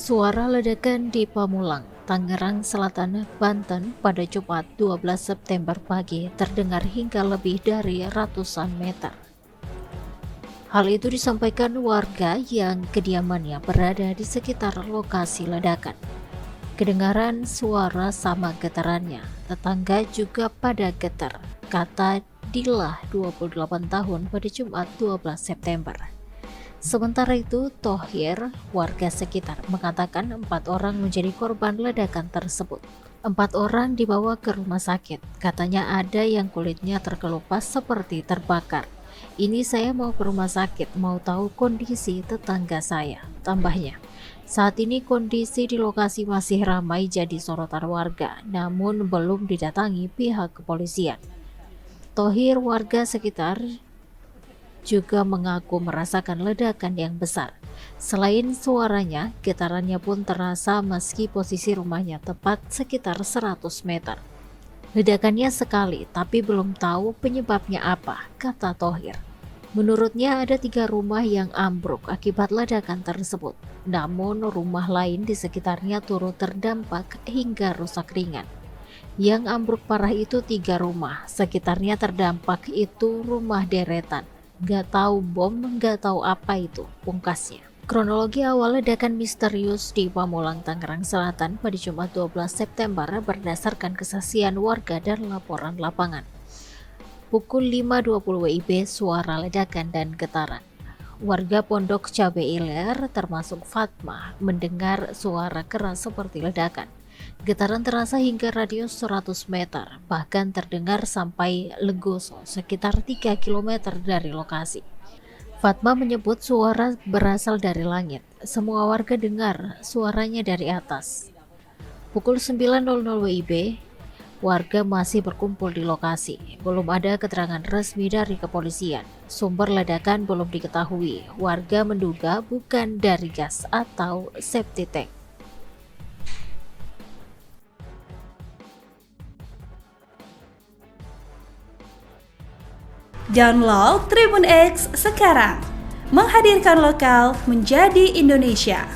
Suara ledakan di Pamulang, Tangerang Selatan, Banten pada Jumat 12 September pagi terdengar hingga lebih dari ratusan meter. Hal itu disampaikan warga yang kediamannya berada di sekitar lokasi ledakan. Kedengaran suara sama getarannya, tetangga juga pada getar, kata Dilah 28 tahun pada Jumat 12 September. Sementara itu, Thohir, warga sekitar, mengatakan 4 orang menjadi korban ledakan tersebut. 4 orang dibawa ke rumah sakit. Katanya ada yang kulitnya terkelupas seperti terbakar. Ini saya mau ke rumah sakit, mau tahu kondisi tetangga saya, tambahnya. Saat ini kondisi di lokasi masih ramai jadi sorotan warga, namun belum didatangi pihak kepolisian. Thohir, warga sekitar, juga mengaku merasakan ledakan yang besar. Selain suaranya, getarannya pun terasa meski posisi rumahnya tepat sekitar 100 meter. Ledakannya sekali, tapi belum tahu penyebabnya apa, kata Thohir. Menurutnya ada 3 rumah yang ambruk akibat ledakan tersebut. Namun rumah lain di sekitarnya turut terdampak hingga rusak ringan. Yang ambruk parah itu 3 rumah, sekitarnya terdampak itu rumah deretan. Gak tahu bom, gak tahu apa itu, pungkasnya. Kronologi awal ledakan misterius di Pamulang, Tangerang Selatan pada Jumat 12 September berdasarkan kesaksian warga dan laporan lapangan. Pukul 5.20 WIB, suara ledakan dan getaran. Warga Pondok Cabe Iler termasuk Fatma mendengar suara keras seperti ledakan. Getaran terasa hingga radius 100 meter, bahkan terdengar sampai Legoso, sekitar 3 km dari lokasi. Fatma menyebut suara berasal dari langit. Semua warga dengar suaranya dari atas. Pukul 9.00 WIB, warga masih berkumpul di lokasi. Belum ada keterangan resmi dari kepolisian. Sumber ledakan belum diketahui. Warga menduga bukan dari gas atau septic tank. Download Tribun X sekarang, menghadirkan lokal menjadi Indonesia.